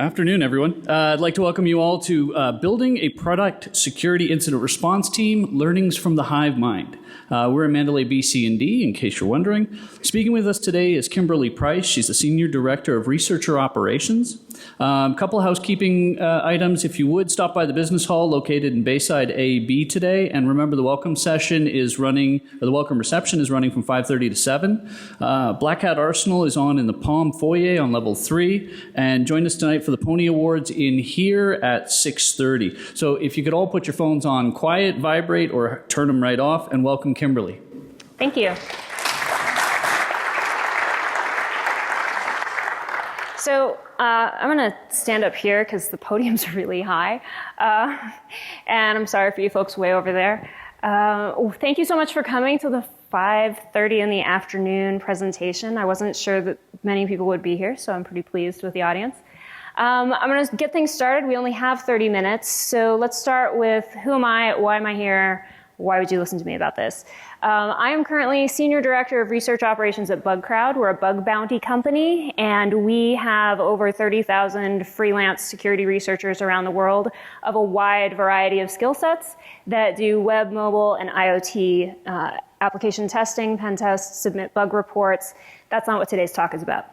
Afternoon, everyone. I'd like to welcome you all to Building a Product Security Incident Response Team, Learnings from the Hive Mind. We're in Mandalay, BC&D, in case you're wondering. Speaking with us today is Kimberly Price. She's the Senior Director of Researcher Operations. A couple of housekeeping items. If you would, stop by the Business Hall located in Bayside A-B today. And remember, the welcome session is running, or the welcome reception is running from 5:30 to 7. Black Hat Arsenal is on in the Palm Foyer on level 3. And join us tonight for the Pony Awards in here at 6:30. So if you could all put your phones on quiet, vibrate, or turn them right off, and welcome Kimberly. Thank you. So I'm going to stand up here because the podium's really high. And I'm sorry for you folks way over there. Thank you so much for coming to the 5:30 in the afternoon presentation. I wasn't sure that many people would be here, so I'm pretty pleased with the audience. I'm going to get things started. We only have 30 minutes, so let's start with who am I, why am I here, why would you listen to me about this? I am currently Senior Director of Research Operations at BugCrowd. We're a bug bounty company, and we have over 30,000 freelance security researchers around the world of a wide variety of skill sets that do web, mobile, and IoT application testing, pen tests, submit bug reports. That's not what today's talk is about.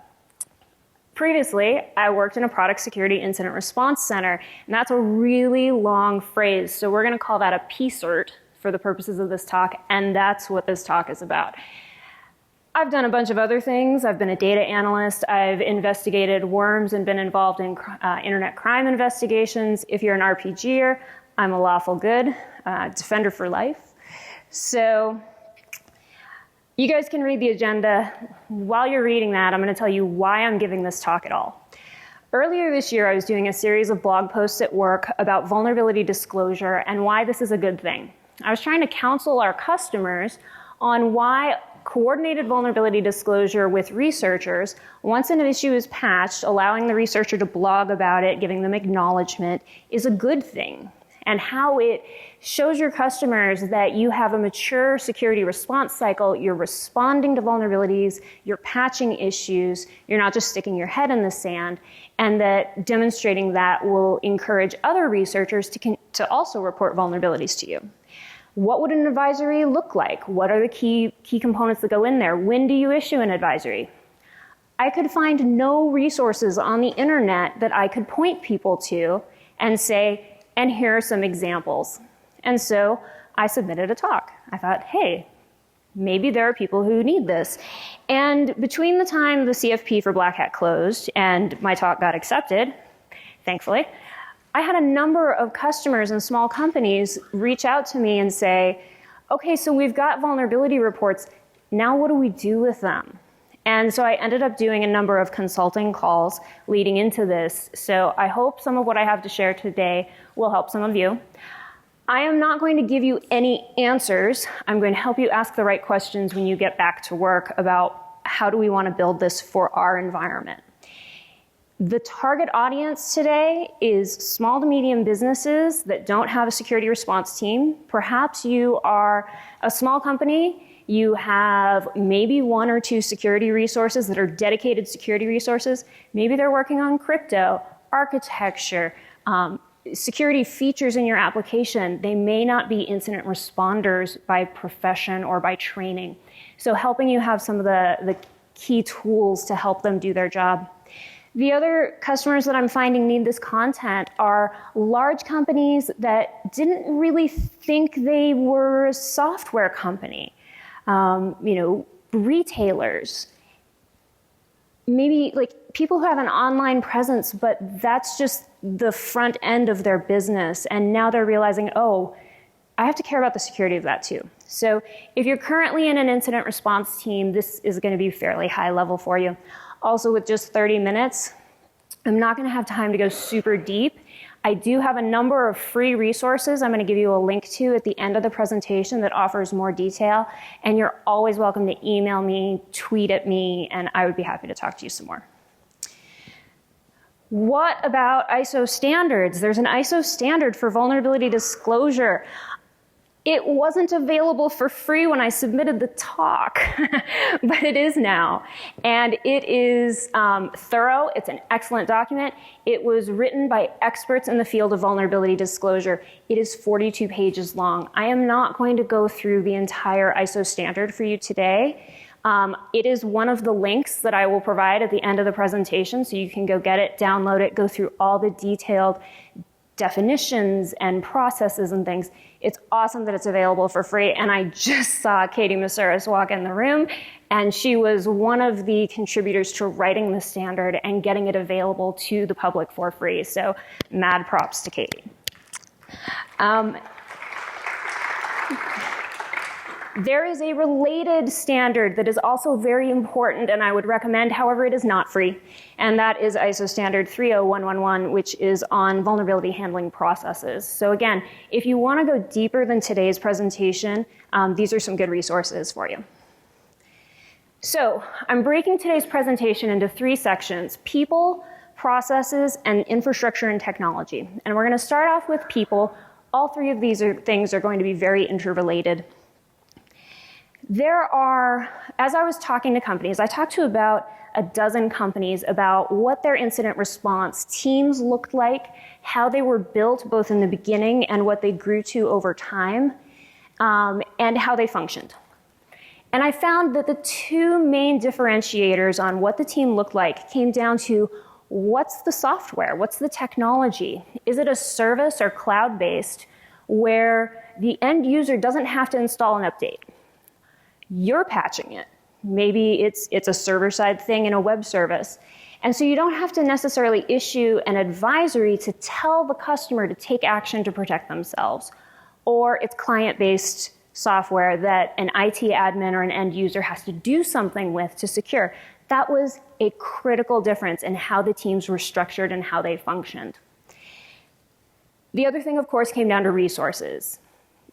Previously, I worked in a product security incident response center, and that's a really long phrase, so we're going to call that a PCERT for the purposes of this talk, and that's what this talk is about. I've done a bunch of other things. I've been a data analyst. I've investigated worms and been involved in internet crime investigations. If you're an RPGer, I'm a lawful good, defender for life. So you guys can read the agenda. While you're reading that, I'm going to tell you why I'm giving this talk at all. Earlier this year, I was doing a series of blog posts at work about vulnerability disclosure and why this is a good thing. I was trying to counsel our customers on why coordinated vulnerability disclosure with researchers, once an issue is patched, allowing the researcher to blog about it, giving them acknowledgement, is a good thing, and how it shows your customers that you have a mature security response cycle, you're responding to vulnerabilities, you're patching issues, you're not just sticking your head in the sand, and that demonstrating that will encourage other researchers to also report vulnerabilities to you. What would an advisory look like? What are the key components that go in there? When do you issue an advisory? I could find no resources on the internet that I could point people to and say, and here are some examples. And so I submitted a talk. I thought, hey, maybe there are people who need this. And between the time the CFP for Black Hat closed and my talk got accepted, thankfully, I had a number of customers and small companies reach out to me and say, okay, so we've got vulnerability reports. Now what do we do with them? And so I ended up doing a number of consulting calls leading into this. So I hope some of what I have to share today will help some of you. I am not going to give you any answers. I'm going to help you ask the right questions when you get back to work about how do we want to build this for our environment. The target audience today is small to medium businesses that don't have a security response team. Perhaps you are a small company. You have maybe 1 or 2 security resources that are dedicated security resources. Maybe they're working on crypto, architecture, security features in your application. They may not be incident responders by profession or by training. So helping you have some of the key tools to help them do their job. The other customers that I'm finding need this content are large companies that didn't really think they were a software company. Retailers, maybe like people who have an online presence, but that's just the front end of their business. And now they're realizing, oh, I have to care about the security of that too. So if you're currently in an incident response team, this is going to be fairly high level for you. Also, with just 30 minutes, I'm not going to have time to go super deep. I do have a number of free resources I'm going to give you a link to at the end of the presentation that offers more detail. And you're always welcome to email me, tweet at me, and I would be happy to talk to you some more. What about ISO standards? There's an ISO standard for vulnerability disclosure. It wasn't available for free when I submitted the talk, but it is now. And it is thorough. It's an excellent document. It was written by experts in the field of vulnerability disclosure. It is 42 pages long. I am not going to go through the entire ISO standard for you today. It is one of the links that I will provide at the end of the presentation, so you can go get it, download it, go through all the detailed definitions and processes and things. It's awesome that it's available for free, and I just saw Katie Masuris walk in the room, and she was one of the contributors to writing the standard and getting it available to the public for free, so mad props to Katie. There is a related standard that is also very important and I would recommend, however, it is not free, and that is ISO standard 30111, which is on vulnerability handling processes. So again, if you want to go deeper than today's presentation, these are some good resources for you. So I'm breaking today's presentation into 3 sections: people, processes, and infrastructure and technology. And we're going to start off with people. All 3 of these things are going to be very interrelated. There are, as I was talking to companies, I talked to about a dozen companies about what their incident response teams looked like, how they were built both in the beginning and what they grew to over time, and how they functioned. And I found that the 2 main differentiators on what the team looked like came down to: what's the software? What's the technology? Is it a service or cloud-based where the end user doesn't have to install an update? You're patching it. Maybe it's a server-side thing in a web service. And so you don't have to necessarily issue an advisory to tell the customer to take action to protect themselves. Or it's client-based software that an IT admin or an end user has to do something with to secure. That was a critical difference in how the teams were structured and how they functioned. The other thing, of course, came down to resources.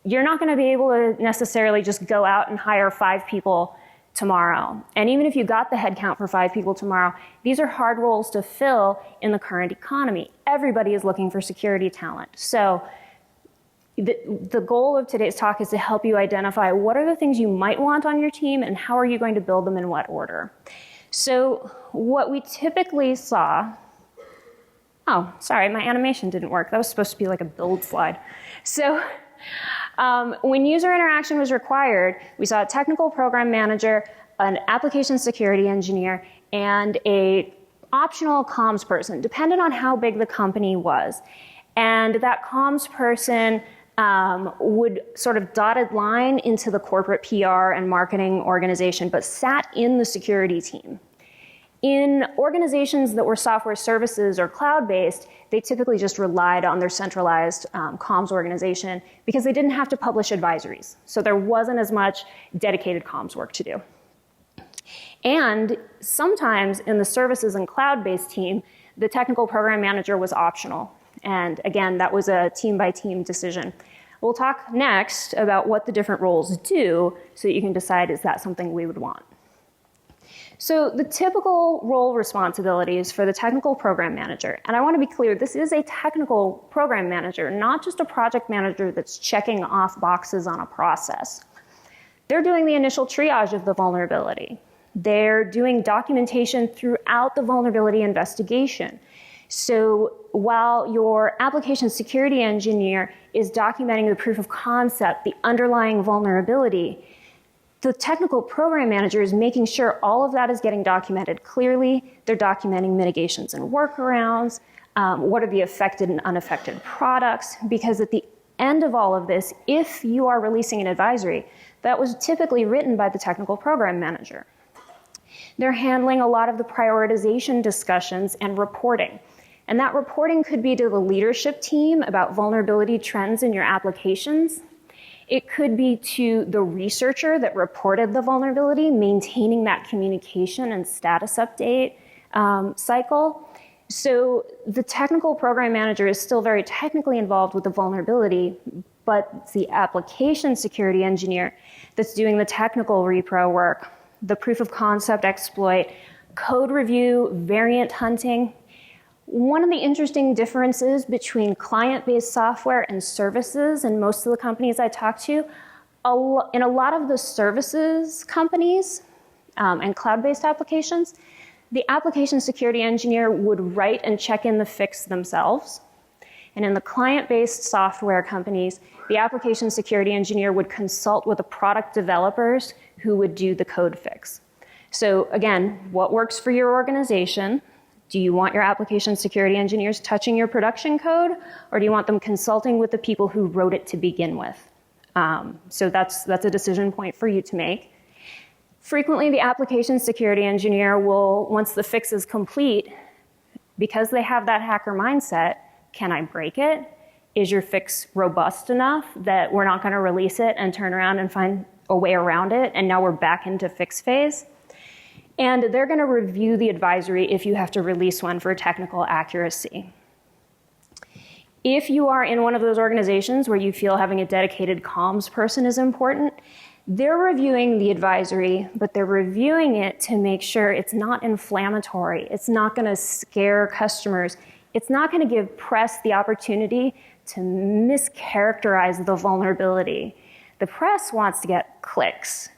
You're not going to be able to necessarily just go out and hire 5 people tomorrow. And even if you got the headcount for 5 people tomorrow, these are hard roles to fill in the current economy. Everybody is looking for security talent. So the goal of today's talk is to help you identify what are the things you might want on your team and how are you going to build them in what order. So what we typically saw, oh, sorry, my animation didn't work. That was supposed to be like a build slide. So when user interaction was required, we saw a technical program manager, an application security engineer, and an optional comms person, depending on how big the company was. And that comms person would sort of dotted line into the corporate PR and marketing organization, but sat in the security team. In organizations that were software services or cloud-based, they typically just relied on their centralized comms organization because they didn't have to publish advisories. So there wasn't as much dedicated comms work to do. And sometimes in the services and cloud-based team, the technical program manager was optional. And again, that was a team-by-team decision. We'll talk next about what the different roles do so that you can decide, is that something we would want? So the typical role responsibilities for the technical program manager, and I want to be clear, this is a technical program manager, not just a project manager that's checking off boxes on a process. They're doing the initial triage of the vulnerability. They're doing documentation throughout the vulnerability investigation. So while your application security engineer is documenting the proof of concept, the underlying vulnerability, the technical program manager is making sure all of that is getting documented clearly. They're documenting mitigations and workarounds. What are the affected and unaffected products? Because at the end of all of this, if you are releasing an advisory, that was typically written by the technical program manager. They're handling a lot of the prioritization discussions and reporting. And that reporting could be to the leadership team about vulnerability trends in your applications. It could be to the researcher that reported the vulnerability, maintaining that communication and status update cycle. So the technical program manager is still very technically involved with the vulnerability, but it's the application security engineer that's doing the technical repro work, the proof of concept exploit, code review, variant hunting. One of the interesting differences between client-based software and services in most of the companies I talk to, in a lot of the services companies and cloud-based applications, the application security engineer would write and check in the fix themselves. And in the client-based software companies, the application security engineer would consult with the product developers who would do the code fix. So again, what works for your organization? Do you want your application security engineers touching your production code, or do you want them consulting with the people who wrote it to begin with? So that's a decision point for you to make. Frequently, the application security engineer will, once the fix is complete, because they have that hacker mindset, can I break it? Is your fix robust enough that we're not going to release it and turn around and find a way around it, and now we're back into fix phase? And they're going to review the advisory if you have to release one for technical accuracy. If you are in one of those organizations where you feel having a dedicated comms person is important, they're reviewing the advisory, but they're reviewing it to make sure it's not inflammatory. It's not going to scare customers. It's not going to give press the opportunity to mischaracterize the vulnerability. The press wants to get clicks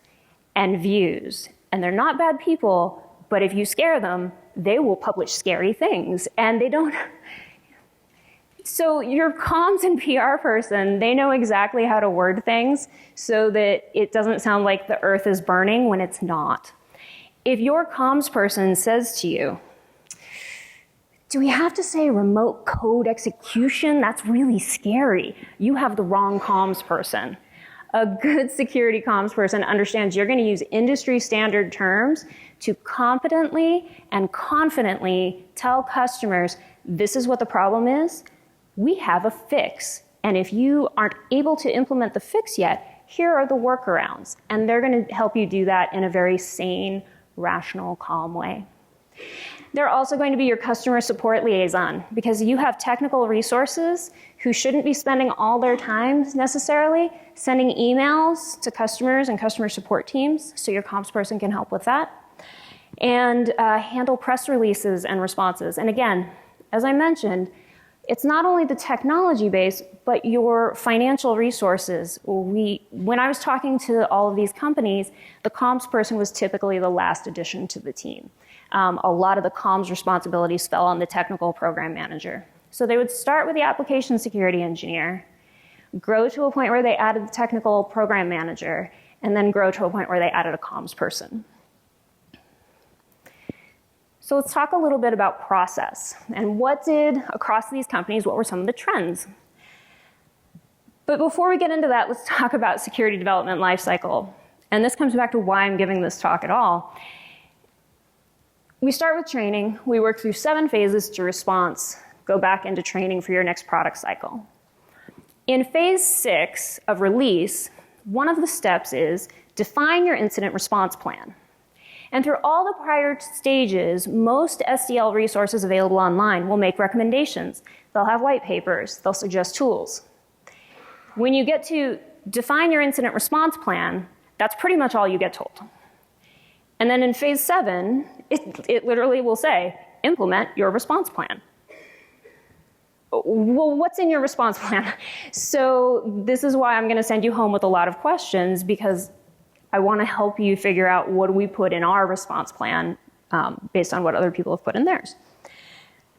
and views, and they're not bad people, but if you scare them, they will publish scary things, and they don't. So your comms and PR person, they know exactly how to word things so that it doesn't sound like the earth is burning when it's not. If your comms person says to you, do we have to say remote code execution? That's really scary. You have the wrong comms person. A good security comms person understands you're going to use industry standard terms to competently and confidently tell customers, this is what the problem is. We have a fix. And if you aren't able to implement the fix yet, here are the workarounds. And they're going to help you do that in a very sane, rational, calm way. They're also going to be your customer support liaison, because you have technical resources who shouldn't be spending all their time necessarily sending emails to customers and customer support teams, so your comms person can help with that. And handle press releases and responses. And again, as I mentioned, it's not only the technology base, but your financial resources. When I was talking to all of these companies, the comms person was typically the last addition to the team. A lot of the comms responsibilities fell on the technical program manager. So they would start with the application security engineer, grow to a point where they added the technical program manager, and then grow to a point where they added a comms person. So let's talk a little bit about process and across these companies, what were some of the trends? But before we get into that, let's talk about security development lifecycle. And this comes back to why I'm giving this talk at all. We start with training. We work through 7 phases to response, go back into training for your next product cycle. In phase 6 of release, one of the steps is define your incident response plan. And through all the prior stages, most SDL resources available online will make recommendations. They'll have white papers. They'll suggest tools. When you get to define your incident response plan, that's pretty much all you get told. And then in phase 7, it literally will say, implement your response plan. Well, what's in your response plan? So this is why I'm going to send you home with a lot of questions, because I want to help you figure out what do we put in our response plan based on what other people have put in theirs.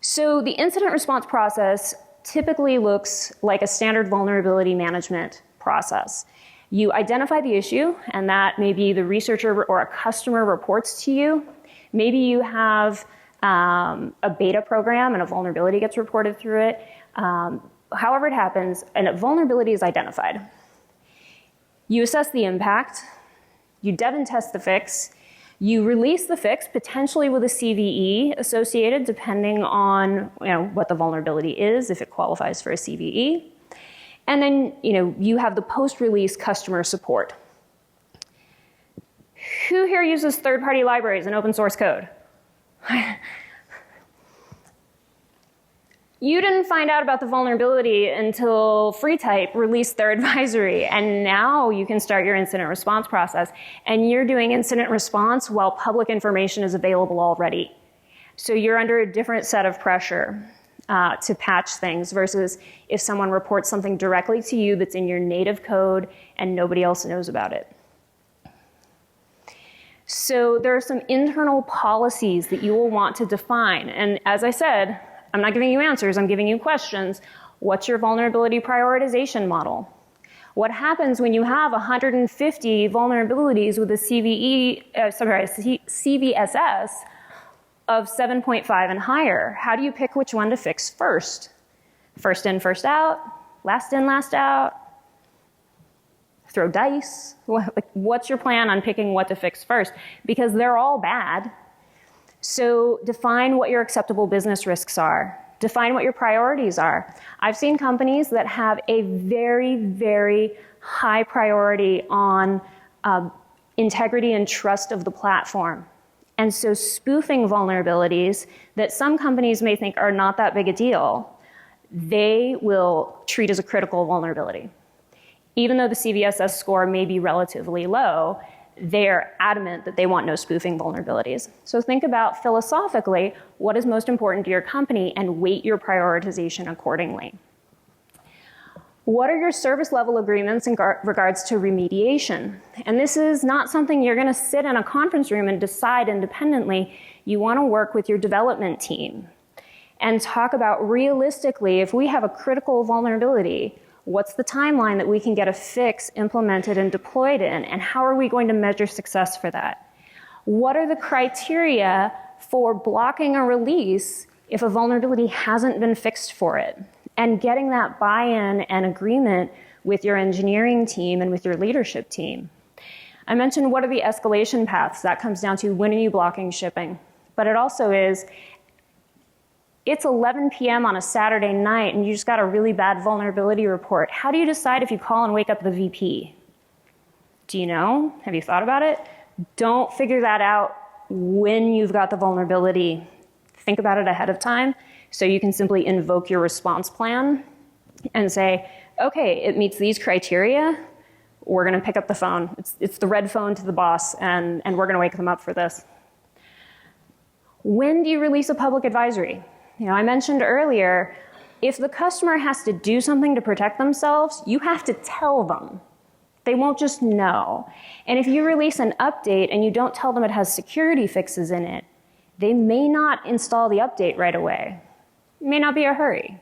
So the incident response process typically looks like a standard vulnerability management process. You identify the issue, and that maybe the researcher or a customer reports to you. Maybe you have a beta program and a vulnerability gets reported through it. However it happens, and a vulnerability is identified. You assess the impact. You dev and test the fix. You release the fix, potentially with a CVE associated, depending on what the vulnerability is, if it qualifies for a CVE. And then you have the post-release customer support. Who here uses third-party libraries and open source code? You didn't find out about the vulnerability until FreeType released their advisory, and now you can start your incident response process. And you're doing incident response while public information is available already. So you're under a different set of pressure to patch things versus if someone reports something directly to you that's in your native code and nobody else knows about it. So there are some internal policies that you will want to define. And as I said, I'm not giving you answers, I'm giving you questions. What's your vulnerability prioritization model? What happens when you have 150 vulnerabilities with a CVSS of 7.5 and higher? How do you pick which one to fix first? First in, first out? Last in, last out? Throw dice? What's your plan on picking what to fix first? Because they're all bad. So define what your acceptable business risks are. Define what your priorities are. I've seen companies that have a very, very high priority on integrity and trust of the platform. And so spoofing vulnerabilities that some companies may think are not that big a deal, they will treat as a critical vulnerability. Even though the CVSS score may be relatively low, they're adamant that they want no spoofing vulnerabilities. So think about philosophically what is most important to your company and weight your prioritization accordingly. What are your service level agreements in regards to remediation? And this is not something you're going to sit in a conference room and decide independently. You want to work with your development team and talk about realistically, if we have a critical vulnerability, what's the timeline that we can get a fix implemented and deployed in, and how are we going to measure success for that? What are the criteria for blocking a release if a vulnerability hasn't been fixed for it? And getting that buy-in and agreement with your engineering team and with your leadership team. I mentioned what are the escalation paths. That comes down to when are you blocking shipping? But it also is, it's 11 p.m. on a Saturday night and you just got a really bad vulnerability report. How do you decide if you call and wake up the VP? Do you know? Have you thought about it? Don't figure that out when you've got the vulnerability. Think about it ahead of time so you can simply invoke your response plan and say, okay, it meets these criteria. We're going to pick up the phone. It's the red phone to the boss, and we're going to wake them up for this. When do you release a public advisory? I mentioned earlier, if the customer has to do something to protect themselves, you have to tell them. They won't just know. And if you release an update and you don't tell them it has security fixes in it, they may not install the update right away. It may not be a hurry.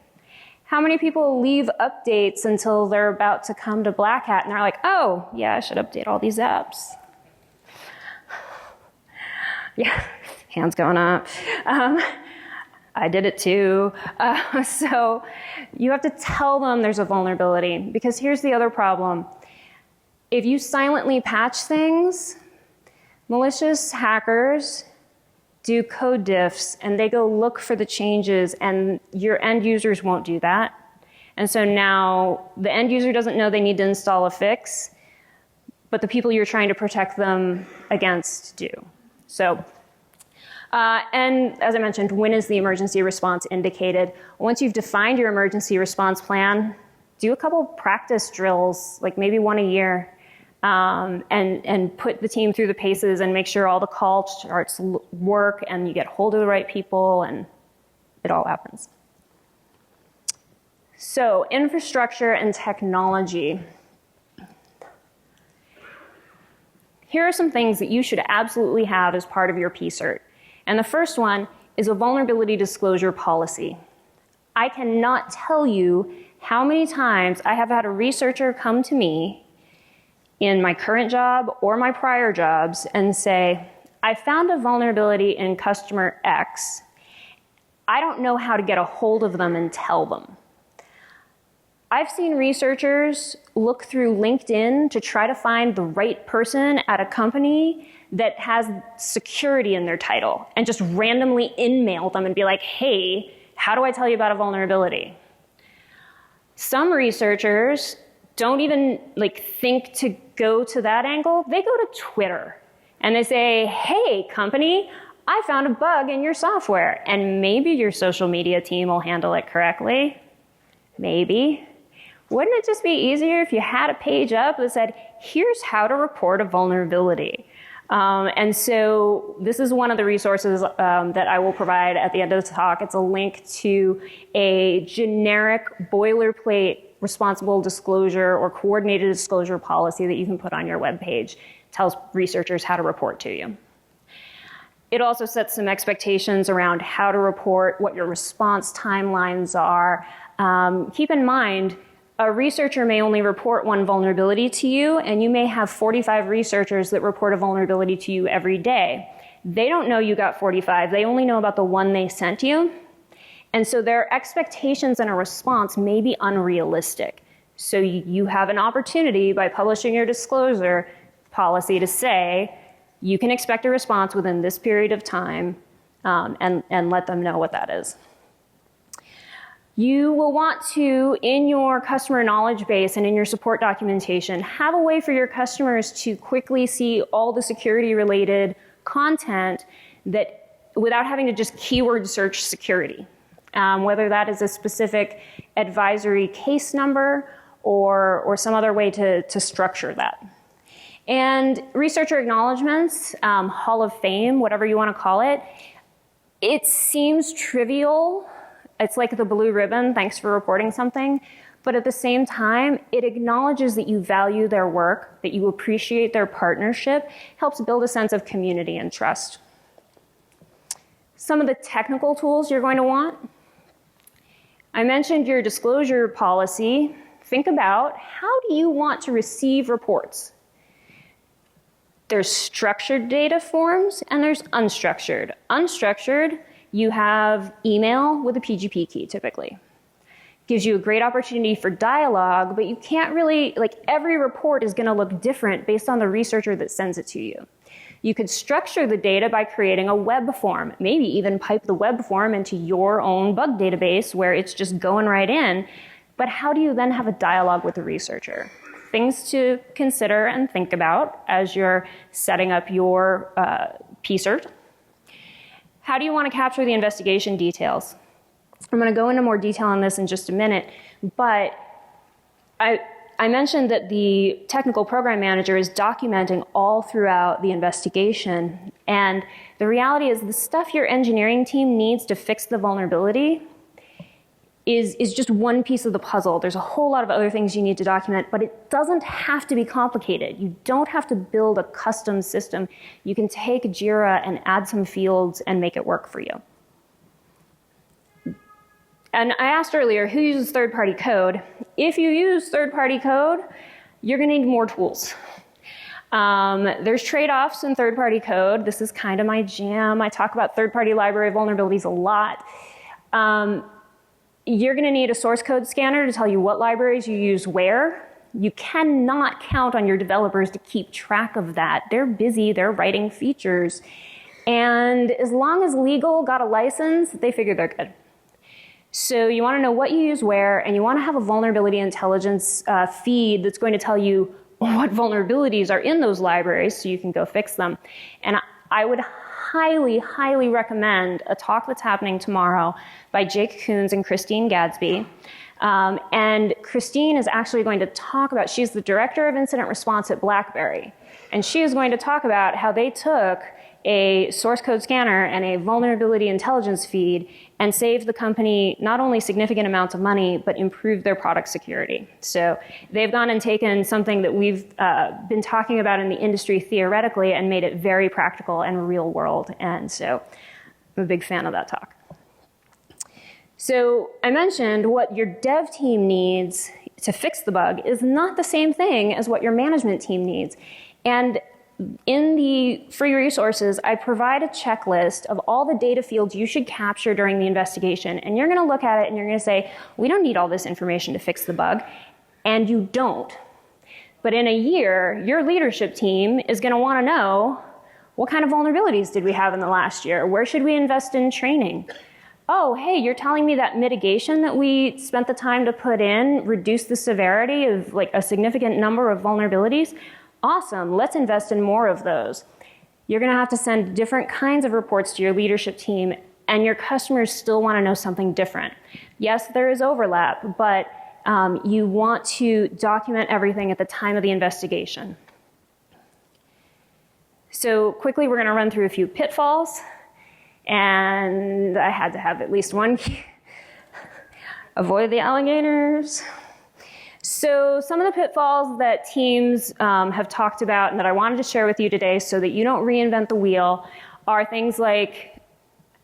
How many people leave updates until they're about to come to Black Hat and they're like, oh, yeah, I should update all these apps. Yeah, hands going up. I did it too. So you have to tell them there's a vulnerability, because here's the other problem. If you silently patch things, malicious hackers do code diffs and they go look for the changes, and your end users won't do that. And so now the end user doesn't know they need to install a fix, but the people you're trying to protect them against do. So, and as I mentioned, when is the emergency response indicated? Once you've defined your emergency response plan, do a couple practice drills, like maybe one a year, and put the team through the paces and make sure all the call charts work and you get hold of the right people and it all happens. So, infrastructure and technology. Here are some things that you should absolutely have as part of your PCERT. And the first one is a vulnerability disclosure policy. I cannot tell you how many times I have had a researcher come to me in my current job or my prior jobs and say, I found a vulnerability in customer X. I don't know how to get a hold of them and tell them. I've seen researchers look through LinkedIn to try to find the right person at a company that has security in their title and just randomly in-mail them and be like, hey, how do I tell you about a vulnerability? Some researchers don't even think to go to that angle. They go to Twitter and they say, hey, company, I found a bug in your software. And maybe your social media team will handle it correctly. Maybe. Wouldn't it just be easier if you had a page up that said, here's how to report a vulnerability? And so this is one of the resources that I will provide at the end of the talk. It's a link to a generic boilerplate responsible disclosure or coordinated disclosure policy that you can put on your webpage. It tells researchers how to report to you. It also sets some expectations around how to report, what your response timelines are. Keep in mind, a researcher may only report one vulnerability to you, and you may have 45 researchers that report a vulnerability to you every day. They don't know you got 45. They only know about the one they sent you. And so their expectations in a response may be unrealistic. So you have an opportunity by publishing your disclosure policy to say, you can expect a response within this period of time, and let them know what that is. You will want to, in your customer knowledge base and in your support documentation, have a way for your customers to quickly see all the security-related content that, without having to just keyword search security, whether that is a specific advisory case number or some other way to structure that. And researcher acknowledgements, Hall of Fame, whatever you want to call it, it seems trivial. It's like the blue ribbon, thanks for reporting something. But at the same time, it acknowledges that you value their work, that you appreciate their partnership, helps build a sense of community and trust. Some of the technical tools you're going to want. I mentioned your disclosure policy. Think about, how do you want to receive reports? There's structured data forms and there's unstructured. Unstructured, you have email with a PGP key typically. Gives you a great opportunity for dialogue, but you can't really, every report is gonna look different based on the researcher that sends it to you. You could structure the data by creating a web form, maybe even pipe the web form into your own bug database where it's just going right in. But how do you then have a dialogue with the researcher? Things to consider and think about as you're setting up your PCERT. How do you want to capture the investigation details? I'm going to go into more detail on this in just a minute, but I mentioned that the technical program manager is documenting all throughout the investigation, and the reality is the stuff your engineering team needs to fix the vulnerability is just one piece of the puzzle. There's a whole lot of other things you need to document, but it doesn't have to be complicated. You don't have to build a custom system. You can take Jira and add some fields and make it work for you. And I asked earlier, who uses third-party code? If you use third-party code, you're gonna need more tools. There's trade-offs in third-party code. This is kind of my jam. I talk about third-party library vulnerabilities a lot. You're going to need a source code scanner to tell you what libraries you use where. You cannot count on your developers to keep track of that. They're busy, they're writing features. And as long as legal got a license, they figure they're good. So you want to know what you use where, and you want to have a vulnerability intelligence feed that's going to tell you what vulnerabilities are in those libraries so you can go fix them. And I would highly, highly recommend a talk that's happening tomorrow by Jake Koons and Christine Gadsby. And Christine is actually going to talk about, she's the director of incident response at BlackBerry. And she is going to talk about how they took a source code scanner and a vulnerability intelligence feed and saved the company not only significant amounts of money, but improved their product security. So they've gone and taken something that we've been talking about in the industry theoretically and made it very practical and real world. And so I'm a big fan of that talk. So I mentioned what your dev team needs to fix the bug is not the same thing as what your management team needs. And in the free resources, I provide a checklist of all the data fields you should capture during the investigation. And you're going to look at it and you're going to say, we don't need all this information to fix the bug. And you don't. But in a year, your leadership team is going to want to know, what kind of vulnerabilities did we have in the last year? Where should we invest in training? Oh, hey, you're telling me that mitigation that we spent the time to put in reduced the severity of a significant number of vulnerabilities? Awesome, let's invest in more of those. You're going to have to send different kinds of reports to your leadership team, and your customers still want to know something different. Yes, there is overlap, but you want to document everything at the time of the investigation. So quickly, we're going to run through a few pitfalls. And I had to have at least one key. Avoid the alligators. So some of the pitfalls that teams have talked about and that I wanted to share with you today so that you don't reinvent the wheel are things like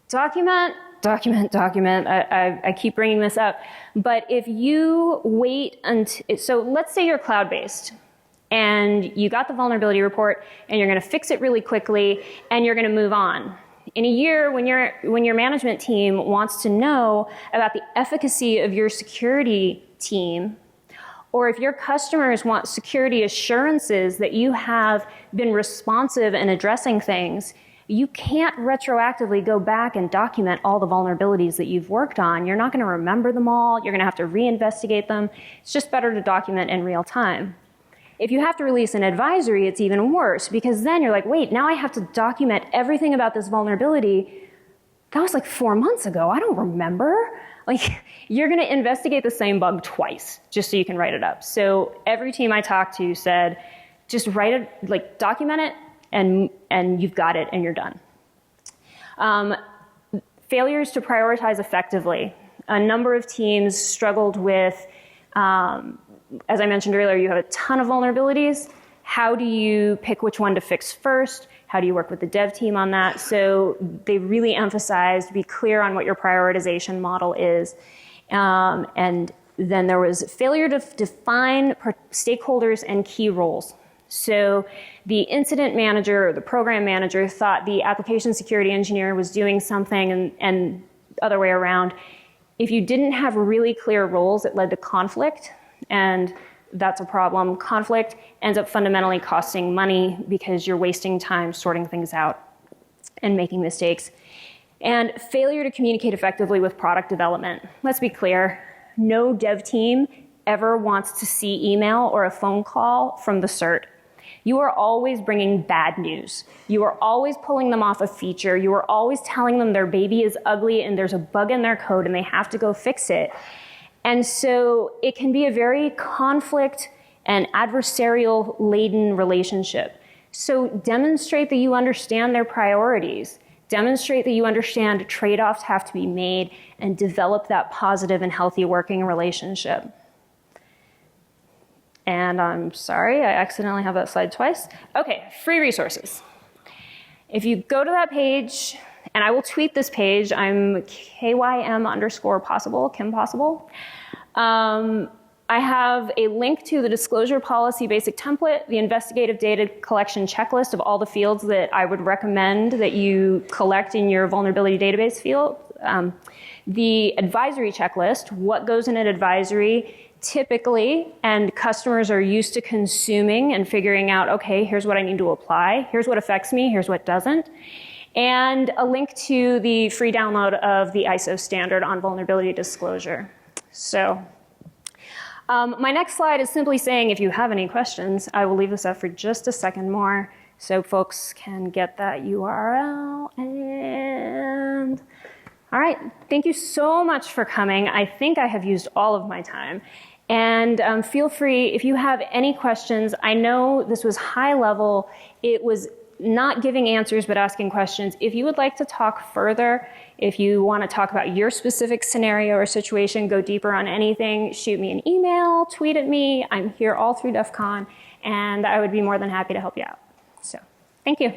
document. I keep bringing this up. But if you wait until, so let's say you're cloud-based and you got the vulnerability report and you're going to fix it really quickly and you're going to move on. In a year, when your management team wants to know about the efficacy of your security team, or if your customers want security assurances that you have been responsive and addressing things, you can't retroactively go back and document all the vulnerabilities that you've worked on. You're not going to remember them all. You're going to have to reinvestigate them. It's just better to document in real time. If you have to release an advisory, it's even worse, because then you're like, wait, now I have to document everything about this vulnerability. That was like 4 months ago. I don't remember. Like, you're going to investigate the same bug twice just so you can write it up. So every team I talked to said, just write it, like document it, and you've got it, and you're done. Failures to prioritize effectively. A number of teams struggled with, as I mentioned earlier, you have a ton of vulnerabilities. How do you pick which one to fix first? How do you work with the dev team on that? So they really emphasized be clear on what your prioritization model is. And then there was failure to define stakeholders and key roles. So the incident manager or the program manager thought the application security engineer was doing something and other way around. If you didn't have really clear roles, it led to conflict. And that's a problem. Conflict ends up fundamentally costing money because you're wasting time sorting things out and making mistakes. And failure to communicate effectively with product development. Let's be clear, no dev team ever wants to see email or a phone call from the CERT. You are always bringing bad news. You are always pulling them off a feature. You are always telling them their baby is ugly and there's a bug in their code and they have to go fix it. And so it can be a very conflict and adversarial laden relationship. So demonstrate that you understand their priorities. Demonstrate that you understand trade-offs have to be made and develop that positive and healthy working relationship. And I'm sorry, I accidentally have that slide twice. Okay, free resources. If you go to that page, and I will tweet this page, I'm KYM_possible, Kim Possible. I have a link to the disclosure policy basic template, the investigative data collection checklist of all the fields that I would recommend that you collect in your vulnerability database field. The advisory checklist, what goes in an advisory typically, and customers are used to consuming and figuring out, okay, here's what I need to apply, here's what affects me, here's what doesn't. And a link to the free download of the ISO standard on vulnerability disclosure. So my next slide is simply saying if you have any questions, I will leave this up for just a second more so folks can get that URL. And all right, thank you so much for coming. I think I have used all of my time. And feel free, if you have any questions, I know this was high level. It was not giving answers, but asking questions. If you would like to talk further, if you want to talk about your specific scenario or situation, go deeper on anything, shoot me an email, tweet at me. I'm here all through DEF CON, and I would be more than happy to help you out. So, thank you.